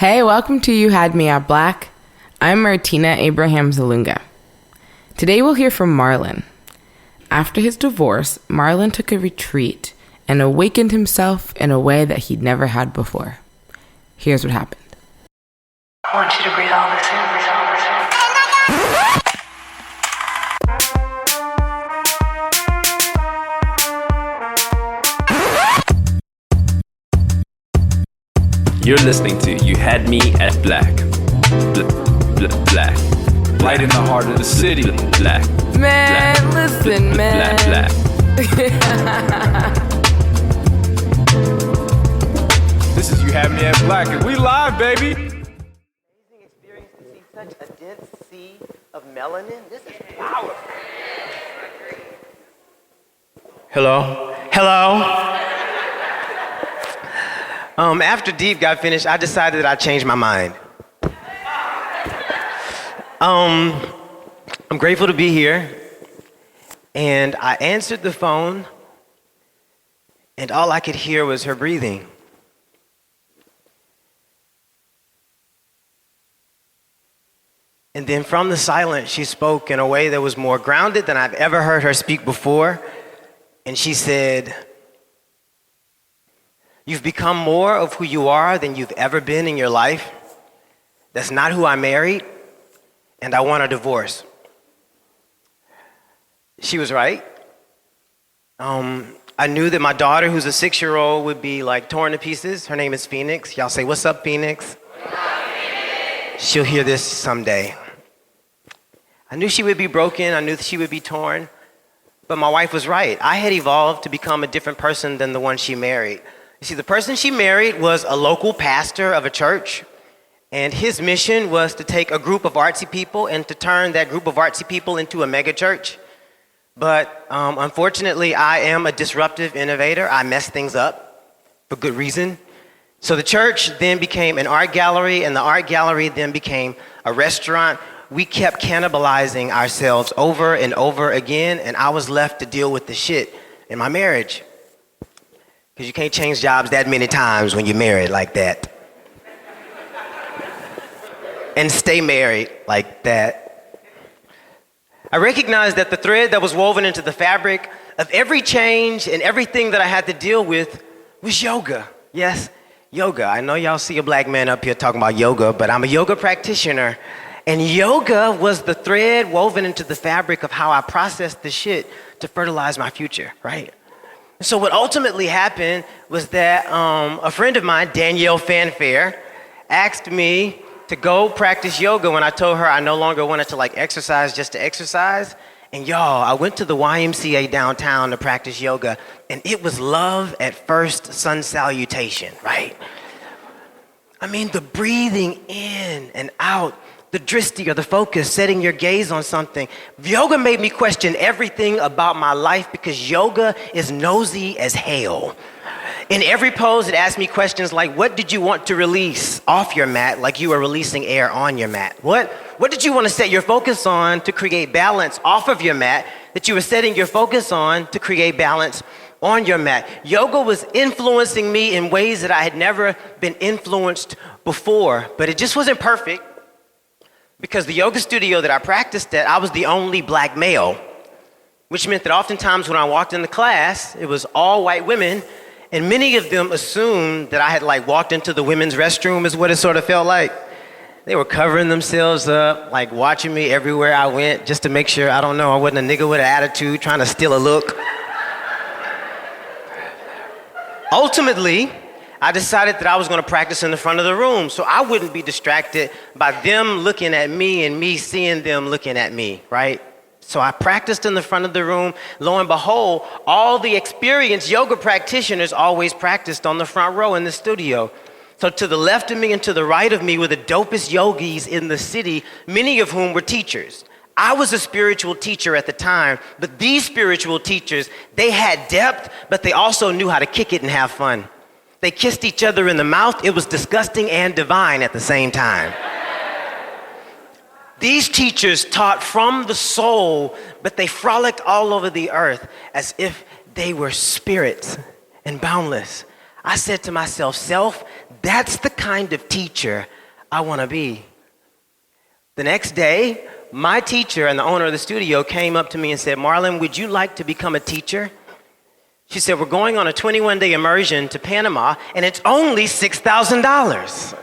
Hey, welcome to You Had Me at Black. I'm Martina Abraham Zalunga. Today we'll hear from Marlon. After his divorce, Marlon took a retreat and awakened himself in a way that he'd never had before. Here's what happened. I want you to breathe all this in. You're listening to You Had Me at Black. Black. Right in the heart of the city. Black. Man, Black. listen, man. Black. This is You Had Me at Black, and we live, baby. Amazing experience to see such a dense sea of melanin. This is powerful. Hello? After Deep got finished, I decided that I'd change my mind. I'm grateful to be here. And I answered the phone, and all I could hear was her breathing. And then from the silence, she spoke in a way that was more grounded than I've ever heard her speak before. And she said, "You've become more of who you are than you've ever been in your life. That's not who I married, and I want a divorce." She was right. I knew that my daughter, who's a 6-year-old, would be like torn to pieces. Her name is Phoenix. Y'all say, "What's up, Phoenix?" She'll hear this someday. I knew she would be broken. I knew that she would be torn. But my wife was right. I had evolved to become a different person than the one she married. You see, the person she married was a local pastor of a church, and his mission was to take a group of artsy people and to turn that group of artsy people into a mega church. But unfortunately, I am a disruptive innovator. I mess things up for good reason. So the church then became an art gallery, and the art gallery then became a restaurant. We kept cannibalizing ourselves over and over again, and I was left to deal with the shit in my marriage. Because you can't change jobs that many times when you're married like that. And stay married like that. I recognized that the thread that was woven into the fabric of every change and everything that I had to deal with was yoga. Yes, yoga. I know y'all see a black man up here talking about yoga, but I'm a yoga practitioner. And yoga was the thread woven into the fabric of how I processed the shit to fertilize my future, right? So what ultimately happened was that a friend of mine, Danielle Fanfare, asked me to go practice yoga when I told her I no longer wanted to exercise just to exercise. And y'all, I went to the YMCA downtown to practice yoga, and it was love at first sun salutation, right? I mean, the breathing in and out, the drishti or the focus, setting your gaze on something. Yoga made me question everything about my life because yoga is nosy as hell. In every pose, it asked me questions like, what did you want to release off your mat like you were releasing air on your mat? What did you want to set your focus on to create balance off of your mat that you were setting your focus on to create balance on your mat? Yoga was influencing me in ways that I had never been influenced before, but it just wasn't perfect. Because the yoga studio that I practiced at, I was the only black male, which meant that oftentimes when I walked into class, it was all white women, and many of them assumed that I had walked into the women's restroom is what it sort of felt like. They were covering themselves up, watching me everywhere I went just to make sure, I don't know, I wasn't a nigga with an attitude trying to steal a look. Ultimately, I decided that I was going to practice in the front of the room so I wouldn't be distracted by them looking at me and me seeing them looking at me, right? So I practiced in the front of the room. Lo and behold, all the experienced yoga practitioners always practiced on the front row in the studio. So to the left of me and to the right of me were the dopest yogis in the city, many of whom were teachers. I was a spiritual teacher at the time, but these spiritual teachers, they had depth, but they also knew how to kick it and have fun. They kissed each other in the mouth. It was disgusting and divine at the same time. These teachers taught from the soul, but they frolicked all over the earth as if they were spirits and boundless. I said to myself, self, that's the kind of teacher I want to be. The next day, my teacher and the owner of the studio came up to me and said, Marlon, would you like to become a teacher? She said, we're going on a 21-day immersion to Panama, and it's only $6,000.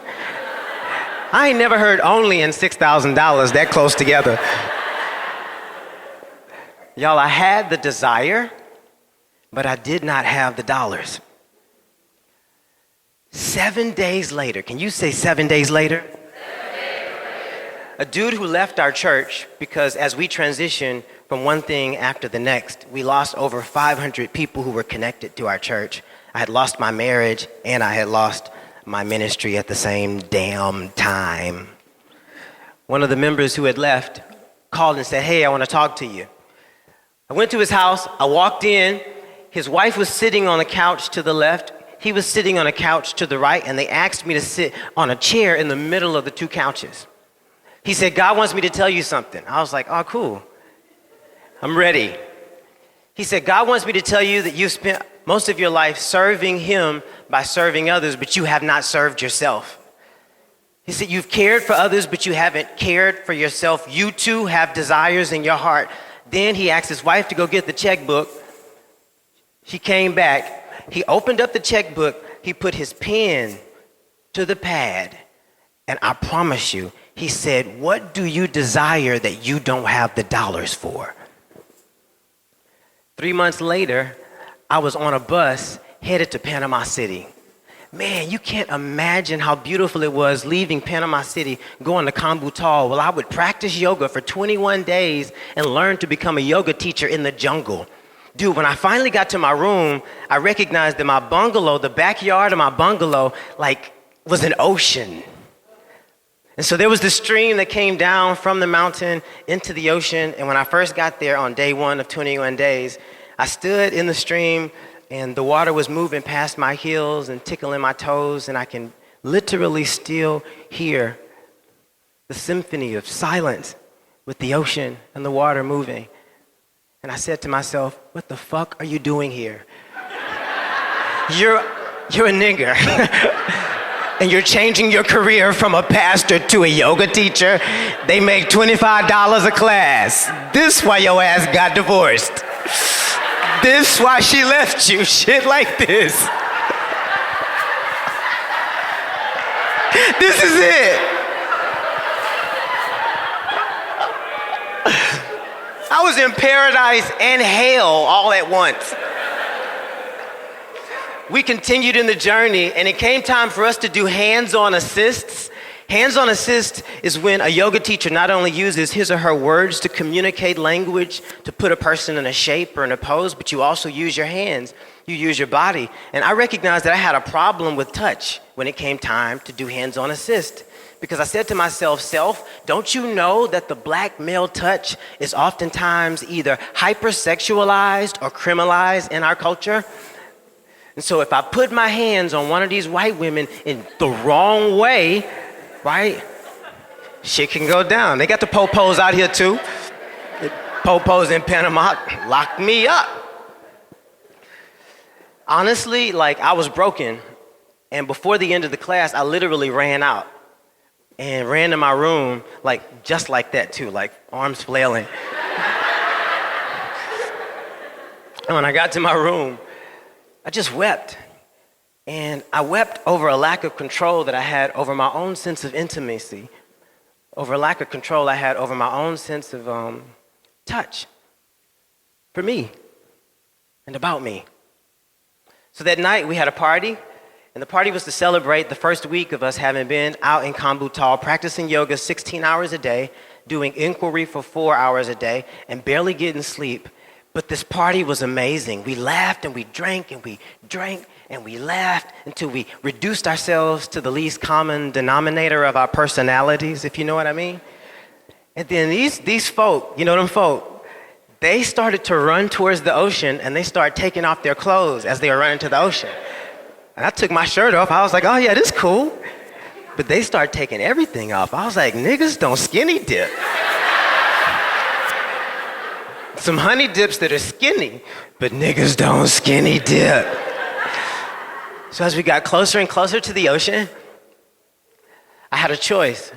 I ain't never heard only and $6,000 that close together. Y'all, I had the desire, but I did not have the dollars. 7 days later, can you say 7 days later? A dude who left our church because as we transitioned from one thing after the next, we lost over 500 people who were connected to our church. I had lost my marriage and I had lost my ministry at the same damn time. One of the members who had left called and said, hey, I want to talk to you. I went to his house, I walked in, his wife was sitting on the couch to the left, he was sitting on a couch to the right, and they asked me to sit on a chair in the middle of the two couches. He said, God wants me to tell you something. I was like, oh, cool. I'm ready. He said, God wants me to tell you that you spent most of your life serving him by serving others, but you have not served yourself. He said, you've cared for others, but you haven't cared for yourself. You too have desires in your heart. Then he asked his wife to go get the checkbook. She came back. He opened up the checkbook. He put his pen to the pad. And I promise you, he said, what do you desire that you don't have the dollars for? 3 months later, I was on a bus headed to Panama City. Man, you can't imagine how beautiful it was leaving Panama City, going to Kambutal. Well, I would practice yoga for 21 days and learn to become a yoga teacher in the jungle. Dude, when I finally got to my room, I recognized that my bungalow, the backyard of my bungalow, was an ocean. And so there was this stream that came down from the mountain into the ocean. And when I first got there on day 1 of 21 days, I stood in the stream and the water was moving past my heels and tickling my toes. And I can literally still hear the symphony of silence with the ocean and the water moving. And I said to myself, what the fuck are you doing here? You're a nigger. And you're changing your career from a pastor to a yoga teacher. They make $25 a class. This why your ass got divorced. This why she left you. Shit like this. This is it. I was in paradise and hell all at once. We continued in the journey, and it came time for us to do hands-on assists. Hands-on assist is when a yoga teacher not only uses his or her words to communicate language, to put a person in a shape or in a pose, but you also use your hands. You use your body. And I recognized that I had a problem with touch when it came time to do hands-on assist. Because I said to myself, self, don't you know that the black male touch is oftentimes either hypersexualized or criminalized in our culture? And so if I put my hands on one of these white women in the wrong way, right, shit can go down. They got the po-pos out here too. The po-pos in Panama locked me up. Honestly, I was broken. And before the end of the class, I literally ran out and ran to my room, just like that too, arms flailing. And when I got to my room, I just wept. And I wept over a lack of control that I had over my own sense of intimacy, over a lack of control I had over my own sense of touch for me and about me. So that night we had a party, and the party was to celebrate the first week of us having been out in Kambutal, practicing yoga 16 hours a day, doing inquiry for 4 hours a day, and barely getting sleep. But this party was amazing. We laughed and we drank and we drank and we laughed until we reduced ourselves to the least common denominator of our personalities, if you know what I mean. And then these folk, you know them folk, they started to run towards the ocean and they started taking off their clothes as they were running to the ocean. And I took my shirt off. I was like, oh yeah, this is cool. But they started taking everything off. I was like, niggas don't skinny dip. Some honey dips that are skinny, but niggas don't skinny dip. So as we got closer and closer to the ocean, I had a choice.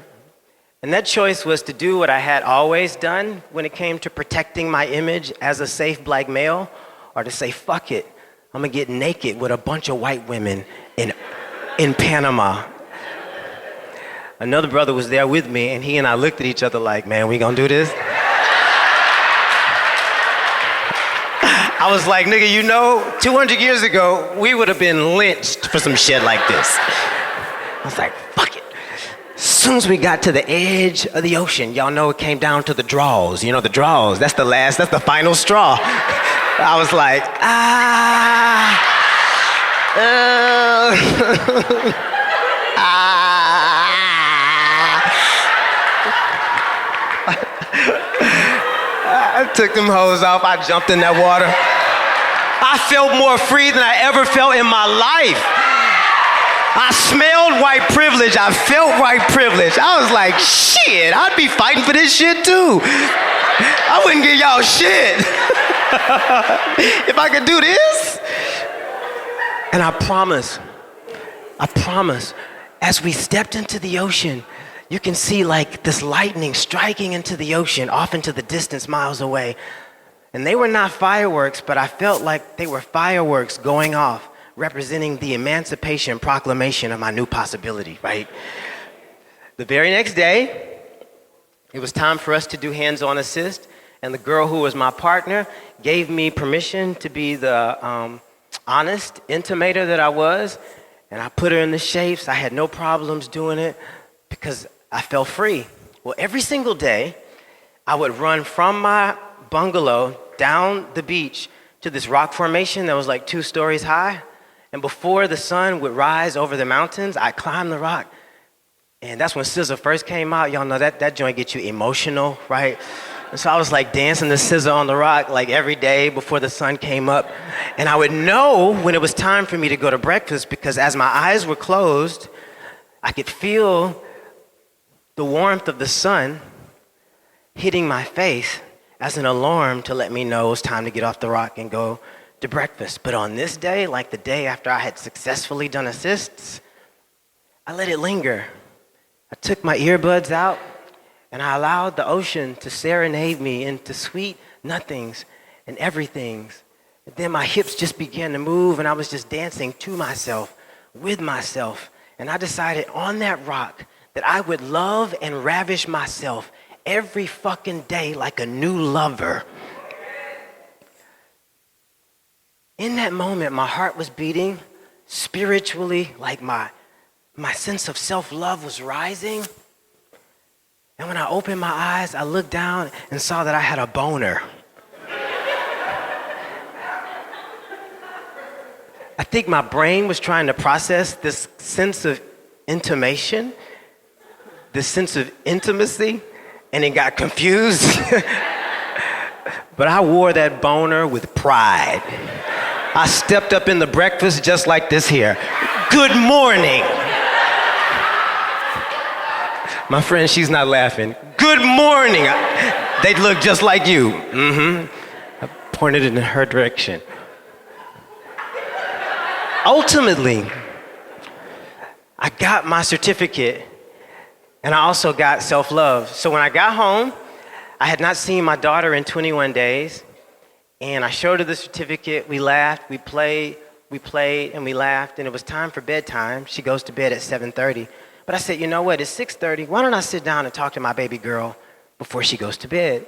And that choice was to do what I had always done when it came to protecting my image as a safe black male, or to say, fuck it, I'm gonna get naked with a bunch of white women in Panama. Another brother was there with me, and he and I looked at each other like, man, we gonna do this? I was like, nigga, 200 years ago, we would have been lynched for some shit like this. I was like, fuck it. As soon as we got to the edge of the ocean, y'all know it came down to the draws. You know, the draws, that's the final straw. I was like, I took them hoes off, I jumped in that water. I felt more free than I ever felt in my life. I smelled white privilege, I felt white privilege. I was like, shit, I'd be fighting for this shit too. I wouldn't give y'all shit. If I could do this. And I promise, as we stepped into the ocean, you can see like this lightning striking into the ocean, off into the distance, miles away. And they were not fireworks, but I felt like they were fireworks going off, representing the Emancipation Proclamation of my new possibility, right? The very next day, it was time for us to do hands-on assist, and the girl who was my partner gave me permission to be the honest intimator that I was, and I put her in the shapes. I had no problems doing it because I felt free. Well, every single day, I would run from my bungalow down the beach to this rock formation that was like 2 stories high. And before the sun would rise over the mountains, I'd climb the rock. And that's when SZA first came out. Y'all know that joint gets you emotional, right? And so I was like dancing to SZA on the rock like every day before the sun came up. And I would know when it was time for me to go to breakfast because as my eyes were closed, I could feel the warmth of the sun hitting my face as an alarm to let me know it was time to get off the rock and go to breakfast. But on this day, like the day after I had successfully done assists, I let it linger. I took my earbuds out and I allowed the ocean to serenade me into sweet nothings and everythings. And then my hips just began to move and I was just dancing to myself, with myself. And I decided on that rock that I would love and ravish myself every fucking day like a new lover. In that moment, my heart was beating spiritually, like my sense of self-love was rising. And when I opened my eyes, I looked down and saw that I had a boner. I think my brain was trying to process this sense of intimation, this sense of intimacy, and it got confused. But I wore that boner with pride. I stepped up in the breakfast just like this here. Good morning. My friend, she's not laughing. Good morning. They look just like you. I pointed in her direction. Ultimately, I got my certificate and I also got self-love. So when I got home, I had not seen my daughter in 21 days. And I showed her the certificate, we laughed, we played, and we laughed, and it was time for bedtime. She goes to bed at 7:30. But I said, you know what, it's 6:30. Why don't I sit down and talk to my baby girl before she goes to bed?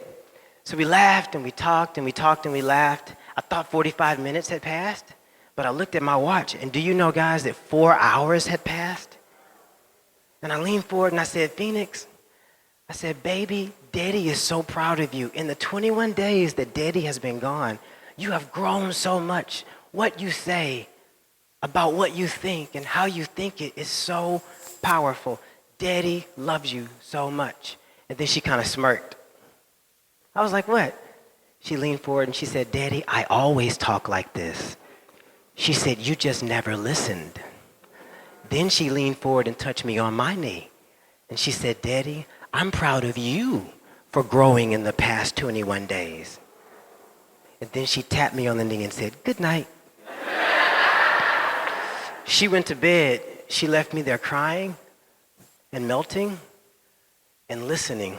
So we laughed, and we talked, and we talked, and we laughed. I thought 45 minutes had passed, but I looked at my watch, and do you know, guys, that 4 hours had passed? And I leaned forward, and I said, Phoenix, I said, baby, Daddy is so proud of you. In the 21 days that Daddy has been gone, you have grown so much. What you say about what you think and how you think it is so powerful. Daddy loves you so much. And then she kind of smirked. I was like, what? She leaned forward and she said, Daddy, I always talk like this. She said, you just never listened. Then she leaned forward and touched me on my knee. And she said, Daddy, I'm proud of you for growing in the past 21 days. And then she tapped me on the knee and said, good night. she went to bed, she left me there crying and melting and listening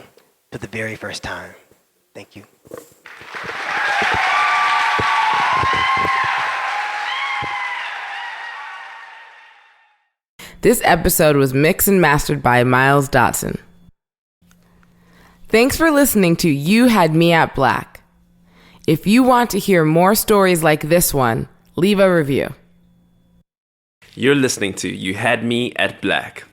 for the very first time. Thank you. This episode was mixed and mastered by Miles Dotson. Thanks for listening to You Had Me at Black. If you want to hear more stories like this one, leave a review. You're listening to You Had Me at Black.